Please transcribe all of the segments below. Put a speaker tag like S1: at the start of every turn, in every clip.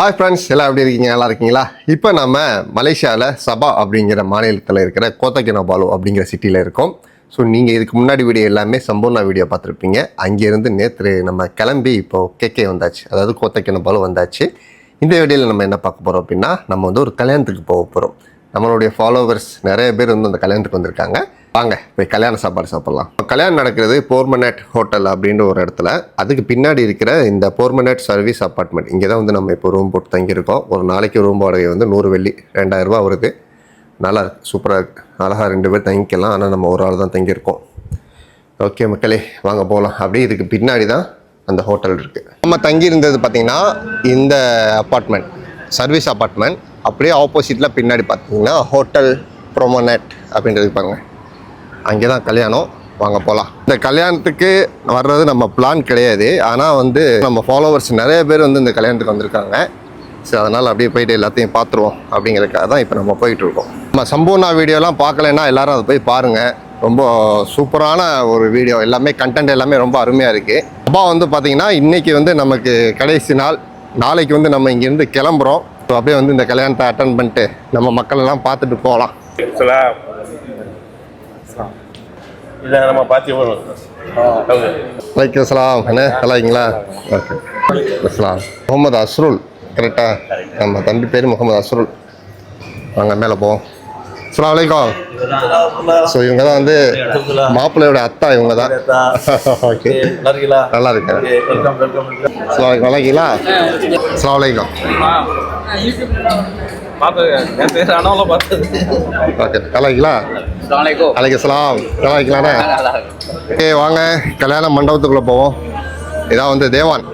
S1: Hi friends, எல்லாம் எப்படி இருக்கீங்க? நல்லா இருக்கீங்களா? இப்போ நம்ம மலேசியாவில் சபா அப்படிங்கிற மாநிலத்தில் இருக்கிற கோத்தா கினாபாலு அப்படிங்கிற சிட்டியில் இருக்கோம். ஸோ நீங்கள் இதுக்கு முன்னாடி வீடியோ எல்லாமே சம்பூர்ணா வீடியோ பார்த்துருப்பீங்க. அங்கேருந்து நேற்று நம்ம கிளம்பி இப்போது கேகே வந்தாச்சு, அதாவது கோத்தா கினாபாலு வந்தாச்சு. இந்த வீடியோவில் நம்ம என்ன பார்க்க போகிறோம் அப்படின்னா, நம்ம வந்து ஒரு கல்யாணத்துக்கு போக போகிறோம். நம்மளுடைய ஃபாலோவர்ஸ் நிறைய பேர் வந்து அந்த கல்யாணத்துக்கு வந்திருக்காங்க. வாங்க போய் கல்யாண சாப்பாடு சாப்பிட்லாம். கல்யாணம் நடக்கிறது போர்மனேட் ஹோட்டல் அப்படின்ற ஒரு இடத்துல. அதுக்கு பின்னாடி இருக்கிற இந்த போர்மனேட் சர்வீஸ் அப்பார்ட்மெண்ட், இங்கே தான் வந்து நம்ம இப்போ ரூம் போட்டு தங்கியிருக்கோம். ஒரு நாளைக்கு ரூம் வாடகை வந்து 100 வெள்ளி, 2000 ரூபா வருது. நல்லா இருக்குது, சூப்பராக இருக்குது, அழகாக 2 பேர் தங்கிக்கலாம். ஆனால் நம்ம ஒரு ஆள் தான் தங்கியிருக்கோம். ஓகே மக்களே, வாங்க போகலாம். அப்படியே இதுக்கு பின்னாடி தான் அந்த ஹோட்டல் இருக்குது. நம்ம தங்கியிருந்தது பார்த்திங்கன்னா இந்த அப்பார்ட்மெண்ட், சர்வீஸ் அப்பார்ட்மெண்ட். அப்படியே ஆப்போசிட்டில் பின்னாடி பார்த்தீங்கன்னா ஹோட்டல் ப்ரோமனேட் அப்படின்றது பாருங்கள், அங்கே தான் கல்யாணம். வாங்க போகலாம். இந்த கல்யாணத்துக்கு வர்றது நம்ம பிளான் கிடையாது, ஆனால் வந்து நம்ம ஃபாலோவர்ஸ் நிறைய பேர் வந்து இந்த கல்யாணத்துக்கு வந்திருக்காங்க. ஸோ அதனால் அப்படியே போயிட்டு எல்லாத்தையும் பார்த்துருவோம் அப்படிங்கிறதுக்காக தான் இப்போ நம்ம போயிட்டுருக்கோம். நம்ம சம்பூர்ணா வீடியோலாம் பார்க்கலைன்னா எல்லோரும் அதை போய் பாருங்கள். ரொம்ப சூப்பரான ஒரு வீடியோ, எல்லாமே கண்டென்ட் எல்லாமே ரொம்ப அருமையாக இருக்குது. அப்பா வந்து பார்த்திங்கன்னா இன்றைக்கி வந்து நமக்கு கடைசி நாள். நாளைக்கு வந்து நம்ம இங்கேருந்து கிளம்புறோம். ஸோ அப்படியே வந்து இந்த கல்யாணத்தை அட்டன் பண்ணிட்டு நம்ம மக்கள் எல்லாம் பார்த்துட்டு போகலாம்.
S2: இல்லை நம்ம பார்த்து
S1: வலைக்கம் அஸ்ஸலாம். என்ன நல்லா இருக்கீங்களா? ஓகே அஸ்ஸலாம். முகமது அஸ்ருல், கரெக்டாக? நம்ம தம்பி பேர் முகமது அஸ்ருல். வாங்க மேலே போவோம். அஸ்ஸலாமு அலைக்கும். ஸோ இவங்க தான் வந்து மாப்பிள்ளையோட அத்தா, இவங்க தான். ஓகே, நல்லா இருக்கேன். அஸ்ஸலாமு அலைக்கும். நல்லா இருக்கீங்களா? அஸ்ஸலாமு அலைக்கும். ஓகே, நல்லா இருக்கீங்களா? அலைக்கும் சலாம். நல்லா இருக்கீங்களாண்ணே? ஓகே, வாங்க கல்யாண மண்டபத்துக்குள்ளே போவோம். இதான் வந்து தேவான்.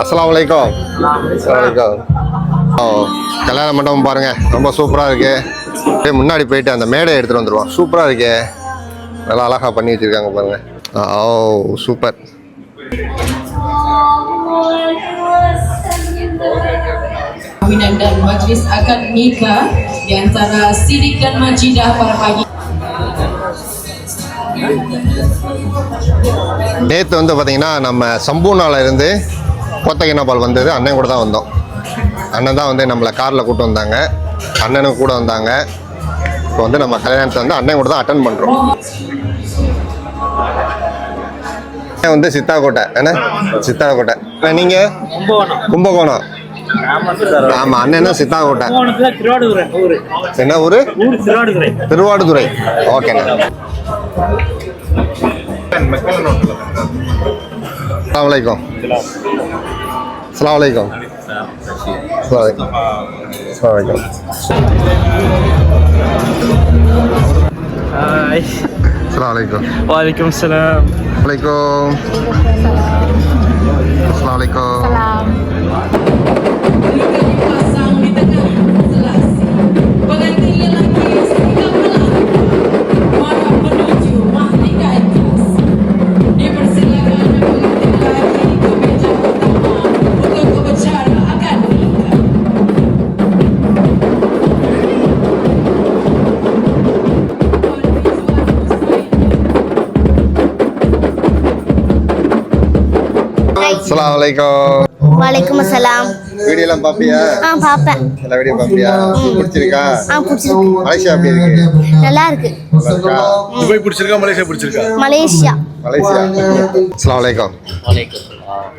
S1: அஸ்ஸலாமு அலைக்கும். அஸ்ஸலாமு அலைக்கும். கல்யாண மண்டபம் பாருங்கள், ரொம்ப சூப்பராக இருக்குது. முன்னாடி போயிட்டு அந்த மேடையை எடுத்துகிட்டு வந்துடுவோம். சூப்பராக இருக்கே, நல்லா அழகாக பண்ணி வச்சுருக்காங்க பாருங்கள். ஓ super.
S3: Kawinan dan majlis akad nikah di antara Siddiq dan Majidah pada pagi.
S1: நேற்று வந்து பார்த்திங்கன்னா நம்ம சம்பூர்ணாவில் இருந்து கோத்தா கினாபாலு வந்தது அண்ணன் கூட தான் வந்தோம். அண்ணன் தான் வந்து நம்மளை காரில் கூப்பிட்டு வந்தாங்க, அண்ணனும் கூட வந்தாங்க. இப்போ வந்து நம்ம கல்யாணத்தை வந்து அண்ணன் கூட தான் அட்டன் பண்ணுறோம். வந்து சித்தாக்கோட்டை, என்ன சித்தாக்கோட்டை. நீங்கள் கும்பகோணம். ஆமாம், அண்ணன் சித்தாக்கோட்டை. என்ன ஊர்? திருவாடுதுறை. ஓகேண்ணா. அஸ்ஸலாமு அலைக்கும். அஸ்ஸலாமு அலைக்கும். அஸ்ஸலாமு அலைக்கும்.
S4: Hai.
S1: Assalamualaikum.
S4: Waalaikumsalam.
S1: Waalaikum. Assalamualaikum.
S3: Salam. Pasang di tengah selasi. Pengantin lelaki sedang melaju. Maka menuju mahligai ikhlas. Dipersilakan pengantin lelaki ke meja utama untuk berbicara akad nikah.
S1: Assalamualaikum.
S5: வலைக்குமஸ்ஸலாம்.
S1: வீடியோலாம் பாப்பியா?
S5: பார்ப்பேன்.
S1: எல்லா வீடியோ பாப்பியா? பிடிச்சிருக்கா?
S5: பிடிச்சிருக்கு.
S1: மலேசியா எப்படி இருக்கு?
S5: நல்லா இருக்கு.
S2: Dubai பிடிச்சிருக்கா, மலேசியா பிடிச்சிருக்கா?
S5: மலேசியா.
S1: மலேசியா. அஸ்ஸலாமுலைக்கும்.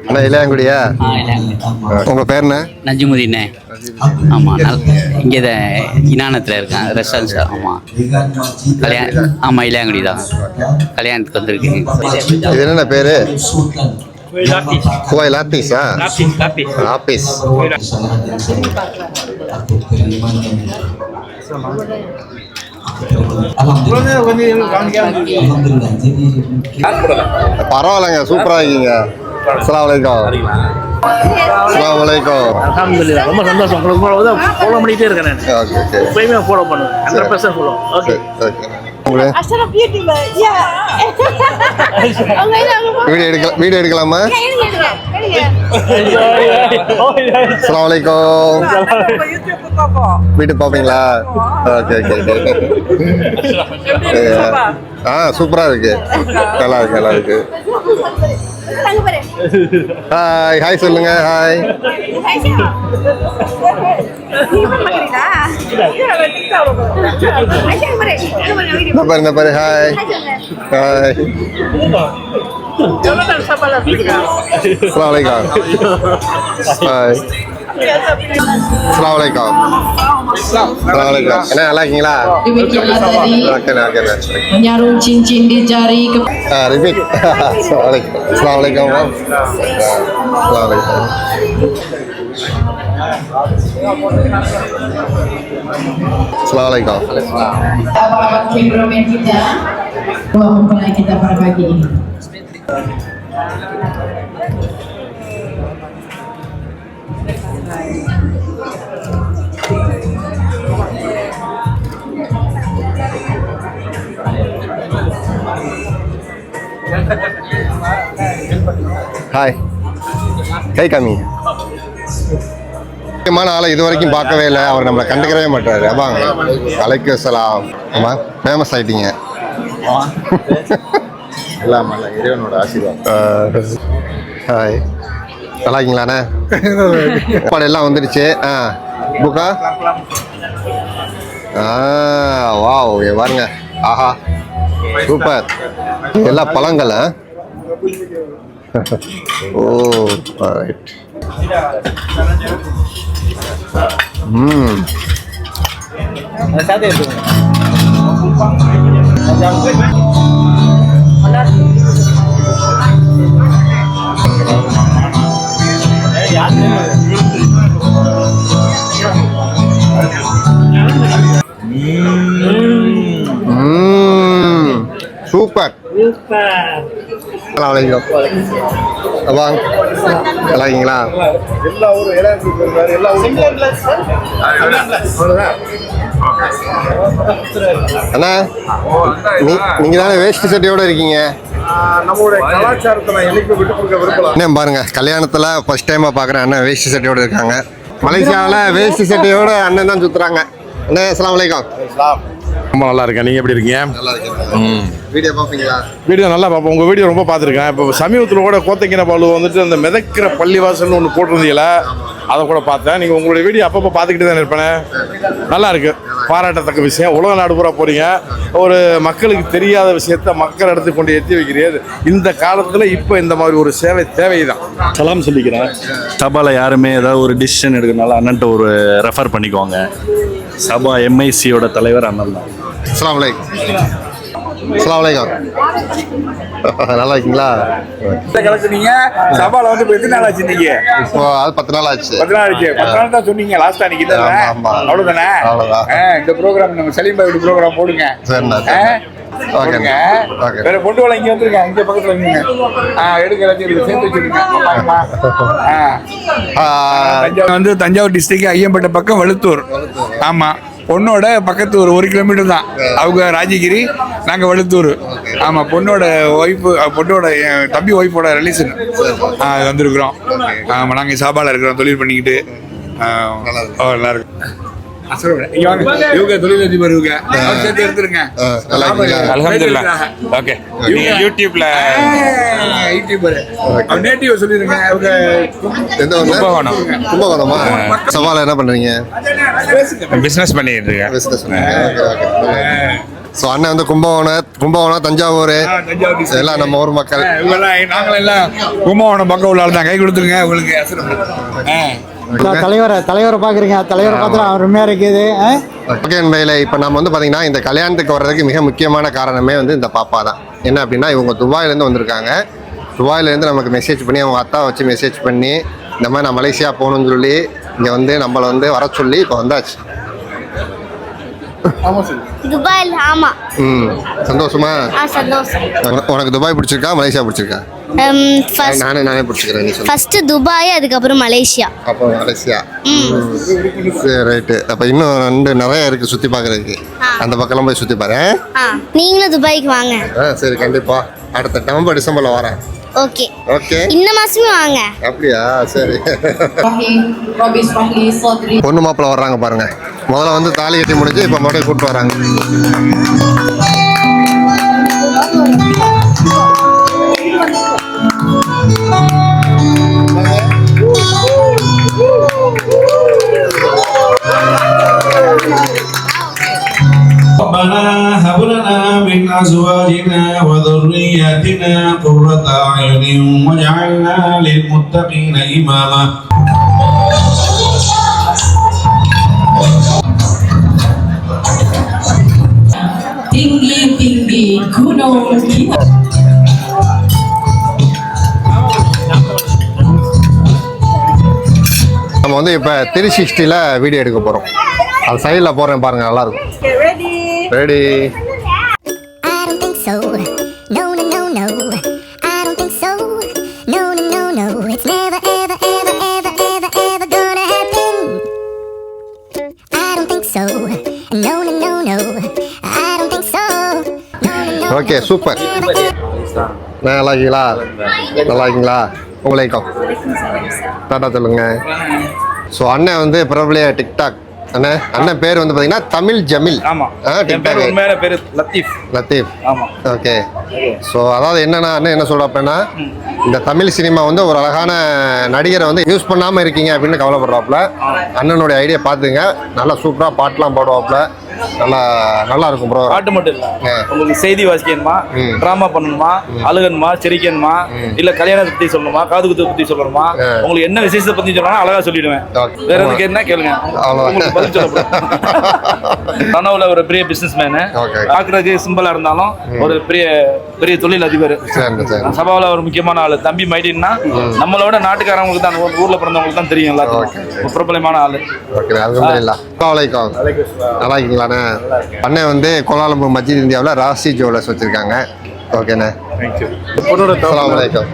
S1: அண்ணா இளையாங்குடியா? உங்க பேர் என்ன?
S6: நஜ்முதீனே. ஆமாம், இங்கே தான் இனானத்தில் இருக்கேன், ரெஸ்டாரண்ட். ஆமாம், கல்யாணம். ஆமாம், இளையாங்குடி தான். கல்யாணத்துக்கு வந்திருக்கு.
S1: இது என்னென்ன பேரு? Kuai lapis ya? Lapis. பரவாயில்லைங்க, சூப்பராக இருக்கீங்க. அஸ்ஸலாமுலைக்கும். அஸ்ஸலாமுலைக்கும்.
S4: அல்ஹம்துலில்லாஹ், ரொம்ப சந்தோஷம். உங்களுக்கு ஃபாலோ பண்ணிட்டே இருக்கேன் நான்.
S1: Okay okay.
S4: எப்பயுமே ஃபாலோ பண்ணுவேன், 100% ஃபாலோ. Okay
S1: okay. வீடியோ எடுக்கலாமா? அஸ்ஸலாமுலைக்கும். வீட்டு பார்ப்பீங்களா? Okay okay. சூப்பராக இருக்கு, நல்லா இருக்கு, நல்லா இருக்கு. ஹாய் ஹாய் சொல்லுங்க ஹாய். இந்த பாரு ஹாய் ஹாய். அஸ்ஸலாமு அலைக்கும். ஹாய். அஸ்ஸலாமு அலைக்கும். அஸ்ஸலாமு அலைக்கும். என்ன நல்லா இருக்கீங்களா?
S3: Demikianlah tadi
S1: okay okay.
S3: menyarum cincin di jari ke
S1: repeat. அஸ்ஸலாமு அலைக்கும். அஸ்ஸலாமு அலைக்கும். அஸ்ஸலாமு அலைக்கும். அஸ்ஸலாமு அலைக்கும்.
S3: abang-abang cameraman kita, buat mempelai kita pada pagi ini.
S1: Hi. கை காமி. முக்கியமான ஆளை இது வரைக்கும் பார்க்கவே இல்லை. அவர் நம்மளை கண்டுக்கவே மாட்டாரு. அப்பாங்க அலைக்கும் சலாம். ஆமாம் ஃபேமஸ் ஆகிட்டீங்க.
S2: எல்லாம் இறைவனோட ஆசீர்வாதம்.
S1: ஹாய். நல்லா இருக்கீங்களாண்ணே? சாப்பாடு எல்லாம் வந்துடுச்சு. புக்கா வாவ் பாருங்க. ஆஹா சூப்பர். எல்லாம் பழங்கள். ஓ ரைட். சூப்பர். வாங்க நல்லா இருக்கீங்களா?
S2: எல்லா ஊரும் எல்லா ஊரும்
S1: அண்ணா நீங்க தானே வேஷ்டி சட்டையோட இருக்கீங்க?
S2: நம்மளுடைய கலாச்சாரத்தை நான் என்னைக்கு விட்டு கொடுக்க விரும்பலாம்.
S1: என்ன பாருங்க, கல்யாணத்துல ஃபர்ஸ்ட் டைமா பாக்குறேன் அண்ணன் வேஷ்டி சட்டையோட இருக்காங்க. மலேசியாவில் வேஷ்டி சட்டையோட அண்ணன் தான் சுத்துறாங்க. அண்ணே அஸ்ஸலாமு அலைக்கும்.
S2: ரொம்ப நல்லா இருக்கேன். நீங்க எப்படி இருக்கீங்க?
S1: நல்லா இருக்கேன். வீடியோ பார்ப்பீங்களா?
S2: வீடியோ நல்லா பார்ப்போம். உங்கள் வீடியோ ரொம்ப பார்த்துருக்கேன். இப்போ சமீபத்தில் கூட கோத்தக்கின பாலு வந்துட்டு அந்த மிதக்கிற பள்ளிவாசல்னு ஒன்று போட்டிருந்தீங்களா, அதை கூட பார்த்தேன். நீங்கள் உங்களுடைய வீடியோ அப்பப்போ பார்த்துக்கிட்டு தான் இருப்பேன். நல்லா இருக்கு, பாராட்டத்தக்க விஷயம். உலக நாடு பூரா போறீங்க, ஒரு மக்களுக்கு தெரியாத விஷயத்த மக்கள் இடத்துக்கு கொண்டு எத்தி வைக்கிறீங்க. இந்த காலத்தில் இப்போ இந்த மாதிரி ஒரு சேவை தேவைதான்.
S4: சலாம் சொல்லிக்கிறேன். சபால யாருமே ஏதாவது ஒரு டிசிஷன் எடுக்கிறனால அண்ணன்ட்ட ஒரு ரெஃபர் பண்ணிக்குவாங்க. சபா எம்ஐசியோட தலைவர் அண்ணன் தான்.
S1: அஸ்ஸலாமு அலைக்கும். அஸ்ஸலாமு அலைக்கும். நல்லா இருக்கீங்களா?
S7: கிளச்சுனீங்க சபால வந்து இப்போ எத்தனை நாள் ஆச்சு நீங்க?
S1: இப்போ அது 10 நாள் ஆச்சு.
S7: 10 நாள் ஆச்சு. 10 நாள் தான் சொன்னீங்க லாஸ்ட் அன்னைக்கு.
S1: ஆமா.
S7: அவ்வளவுதானே?
S1: அவ்வளவுதான்.
S7: இந்த ப்ரோக்ராம் நம்ம சலீம் பாய் ப்ரோக்ராம் போடுங்க.
S1: சரிண்ணா.
S7: போடுங்க.
S1: ஓகே.
S7: வேற பொண்டு வேலை இங்க வந்துருங்க, இங்க பக்கத்துல வந்துங்க. எடுக்க எல்லாத்தையும் சேர்த்து வச்சிருங்க. தஞ்சாவூர் வந்து தஞ்சாவூர் டிஸ்ட்ரிக்ட் ஐயம்பேட்டை பக்கம் வழுத்தூர். ஆமா, பொண்ணோட பக்கத்து ஒரு 1 கிலோமீட்டர் தான். அவங்க ராஜகிரி, நாங்கள் வழுத்தூர். ஆமாம், பொண்ணோட ஒய்ஃபு, பொண்ணோட தம்பி ஒய்ஃபோட ரிலேஷன் வந்திருக்கிறோம். ஆமாம், நாங்கள் சாப்பாடில் இருக்கிறோம், தொழில் பண்ணிக்கிட்டு. நல்லா இருக்கு. இவங்க தொழிலதிபர், இவங்க சேர்த்து எடுத்துருங்க.
S6: அல்ஹம்துலில்லாஹ். ஓகே, யூடியூப்ல
S7: யூடியூபர் அவர் நேட்டிவ் சொல்லிருங்க. அவங்க
S1: எந்த ஊர்ல?
S6: கும்பகோணம்.
S1: கும்பகோணமா? சவால என்ன பண்றீங்க?
S6: பிசினஸ் பண்ணிட்டு இருக்கேன்.
S1: பிசினஸ். ஓகே. ஸோ அண்ணன் வந்து கும்பகோணம், தஞ்சாவூர் எல்லாம் நம்ம ஊர் மக்கள்.
S7: நாங்களெல்லாம் கும்பகோணம் பக்கம் உள்ள ஆள் தான். கை கொடுத்துருங்க உங்களுக்கு.
S8: தலைவரை பார்க்குறீங்க, தலைவரை பார்த்தா அருமையாக இருக்குது.
S1: ஓகே நண்பர்களே, இப்போ நம்ம வந்து பார்த்தீங்கன்னா இந்த கல்யாணத்துக்கு வர்றதுக்கு மிக முக்கியமான காரணமே வந்து இந்த பாப்பா தான். என்ன அப்படின்னா, இவங்க துபாயிலேருந்து வந்திருக்காங்க. துபாயிலேருந்து நமக்கு மெசேஜ் பண்ணி, அவங்க அத்தா வச்சு மெசேஜ் பண்ணி, இந்த மாதிரி நான் மலேசியா போகணுன்னு சொல்லி இங்கே வந்து நம்மளை வந்து வர சொல்லி இப்போ வந்தாச்சு.
S5: துபாயில். ஆமா.
S1: சந்தோஷமா?
S5: சந்தோஷம்.
S1: உனக்கு துபாய் பிடிச்சிருக்கா, மலேசியா பிடிச்சிருக்கா? நானே பிடிச்சிக்கிறேன். நீ சொல்லு.
S5: ஃபர்ஸ்ட் துபாய், அதுக்கப்புறம் மலேசியா.
S1: அப்போ மலேசியா. சரி ரைட்டு. அப்போ இன்னும் நிறைய இருக்குது சுற்றி பார்க்குறதுக்கு. அந்த பக்கம்லாம் போய் சுற்றி பாரு.
S5: நீங்களும் துபாய்க்கு வாங்க.
S1: சரி கண்டிப்பாக. அடுத்த நவம்பர் டிசம்பரில் வரேன்.
S5: Okay
S1: okay.
S5: இந்த மாசமே வாங்க.
S1: அப்படியா? சரி.
S3: Robis Fahli Sodri.
S1: பொண்ணு மாப்பிள்ள வர்றாங்க பாருங்க. முதல்ல வந்து தாலி கட்டி முடிஞ்சு இப்போ மறுபடியும் கூப்பிட்டு வராங்க.
S9: ربنا هب لنا من أزواجنا وذرياتنا قرة أعين واجعلنا للمتقين إماما.
S3: Tinggi-tinggi gunung kita.
S1: நம்ம வந்து இப்போ 360ல வீடியோ எடுக்க போகிறோம். அது சைடில் போடுறேன் பாருங்க, நல்லா இருக்கும். Ready?
S5: I don't think so. No, no, no, no. I don't think so. No, no, no, no. It's never, ever, ever, ever, ever, ever gonna happen. I don't think so. No, no, no, no. I don't think so. No, no, no.
S1: Okay, super. நல்லா இருக்கீங்களா? நல்லா இருக்கீங்களா? உங்களைக்கும் tata சொல்லுங்க. So அண்ணன் வந்து பிரபலிய TikTok அண்ணன் பேர் வந்து பார்த்தீங்கன்னா தமிழ் ஜமீல்.
S2: ஆமாம்,
S1: டிக்டாக்
S2: உண்மையான பேர் லத்தீஃப்.
S1: லத்தீஃப்.
S2: ஆமாம்.
S1: ஓகே. ஸோ அதாவது என்னன்னா அண்ணன் என்ன சொல்கிறப்பன்னா, இந்த தமிழ் சினிமா வந்து ஒரு அழகான நடிகரை வந்து யூஸ் பண்ணாமல் இருக்கீங்க அப்படின்னு கவலைப்படுறாப்புல. அண்ணனுடைய ஐடியா பார்த்துங்க, நல்லா சூப்பராக பாட்டெலாம் பாடுவாப்புல. நல்லா இருக்கும் ப்ரோ.
S2: பாட்டு மட்டும் இல்லை, உங்களுக்கு செய்தி வாசிக்கணுமா, ட்ராமா பண்ணணுமா, அழுகணுமா, சிரிக்கணுமா, இல்லை கல்யாணத்தை பற்றி சொல்லணுமா, காது குத்து பற்றி சொல்லணுமா, உங்களுக்கு என்ன விசேஷத்தை பற்றி சொல்லணும் அழகாக சொல்லிடுவேன். வேற எதுக்கு என்ன கேளுங்க, உங்களுக்கு பதில் சொல்லப்படும். கனவுல ஒரு பெரிய பிசினஸ் மேனு, பார்க்கறதுக்கு சிம்பிளா இருந்தாலும் ஒரு பெரிய பெரிய தொழில் அதிபர். சபாவில் ஒரு முக்கியமான ஆளு. தம்பி மைடின்னா நம்மளோட நாட்டுக்காரங்களுக்கு தான், ஊர்ல பிறந்தவங்களுக்கு தான் தெரியும், எல்லாத்துக்கும் பிரபலமான ஆளு.
S1: நல்லா இருக்கீங்களா? அண்ணன் வந்து கோலாலம்பூர் மஸ்ஜித் இந்தியாவில் ராசி ஜுவல்லர்ஸ் வச்சிருக்காங்க. ஓகேண்ணே, அஸ்ஸலாமு அலைக்கும்.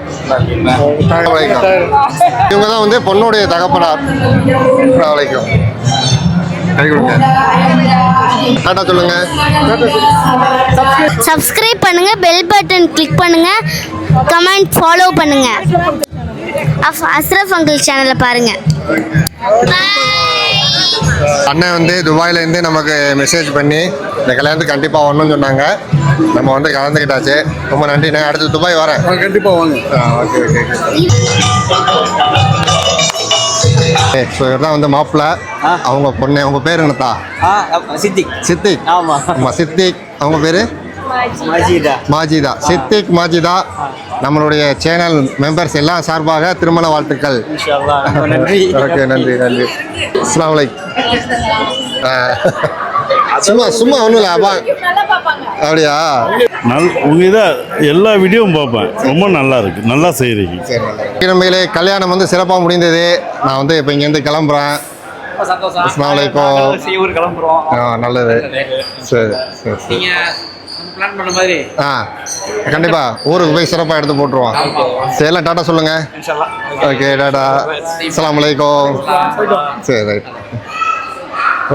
S1: இவங்க தான் வந்து பொண்ணுடைய தகப்பனார். அலைக்கும். கை கொடுங்க, டாட்டா சொல்லுங்க.
S5: சப்ஸ்கிரைப் பண்ணுங்க, பெல் பட்டன் கிளிக் பண்ணுங்க, கமெண்ட் ஃபாலோ பண்ணுங்க. அஸ்ரஃப் அங்கிள் சேனலை பாருங்க.
S1: அண்ணன் வந்து துபாயிலேருந்து நமக்கு மெசேஜ் பண்ணி இந்த கல்யாணத்துக்கு கண்டிப்பாக வரணும்னு சொன்னாங்க. நம்ம வந்து கலந்துக்கிட்டாச்சு. ரொம்ப நன்றிண்ணே. அடுத்து துபாய் வரேன்,
S7: கண்டிப்பாக வாங்க.
S1: Okay okay. ஸோ இவர் தான் வந்து மாப்பிள்ளை. அவங்க பொண்ணு, அவங்க பேர் என்னத்தா? சித்திக். ஆமாம், சித்திக். அவங்க பேர் மாஜிதா. சித்திக் மாஜிதா. நம்மளுடைய சேனல் மெம்பர்ஸ் எல்லாம் சார்பாக திருமண வாழ்த்துக்கள். ஓகே, நன்றி நன்றி. அஸ்ஸலாமு அலைக்கும். சும்மா ஒன்றும் இல்லை. அப்படியா?
S4: உங்க இதை எல்லா வீடியோவும் பார்ப்பேன், ரொம்ப நல்லா இருக்கு, நல்லா செய்கிறீங்க.
S1: கிழமையிலே கல்யாணம் வந்து சிறப்பாக முடிந்தது. நான் வந்து இப்போ இங்கேருந்து கிளம்புறேன். அஸ்ஸலாமு அலைக்கும். நல்லது. சரி சரி. கண்டிப்பா ஊருக்கு போய் சிறப்பாக எடுத்து போட்டுருவோம். சரி, எல்லாம் டாட்டா சொல்லுங்க. Okay, tata. அஸ்ஸலாமு அலைக்கும். சரி, ரைட்.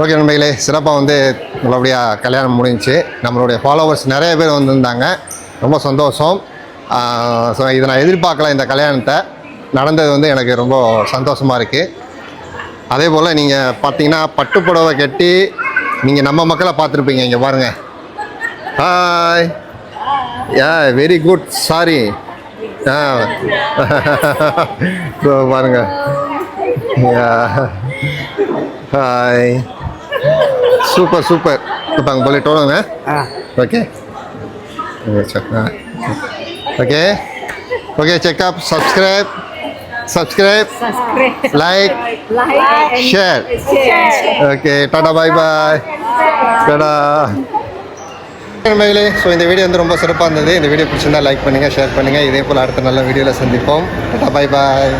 S1: ஓகே நண்பர்களே, சிறப்பாக வந்து நல்லபடியாக கல்யாணம் முடிஞ்சிச்சு. நம்மளுடைய ஃபாலோவர்ஸ் நிறைய பேர் வந்திருந்தாங்க. ரொம்ப சந்தோஷம். ஸோ இதை நான் எதிர்பார்க்கல, இந்த கல்யாணத்தை. நடந்தது வந்து எனக்கு ரொம்ப சந்தோஷமாக இருக்குது. அதே போல் நீங்கள் பார்த்தீங்கன்னா பட்டுப்புடவை கட்டி நீங்கள் நம்ம மக்களை பார்த்துருப்பீங்க. இங்கே பாருங்கள். Hi. Very good. Sorry. So பாருங்கள். ஹாய். Super super. இப்போ அங்கே போலிட்டு வருவாங்க. Okay okay okay. Checkup, subscribe, like, share. Okay, tata, bye bye. Tata நண்பர்களே. ஸோ இந்த வீடியோ வந்து ரொம்ப சிறப்பாக இருந்தது. இந்த வீடியோ பிடிச்சிருந்தா லைக் பண்ணுங்கள், ஷேர் பண்ணுங்கள். இதே போல் அடுத்த நல்ல வீடியோவில் சந்திப்போம். டாடா, பாய் பாய்.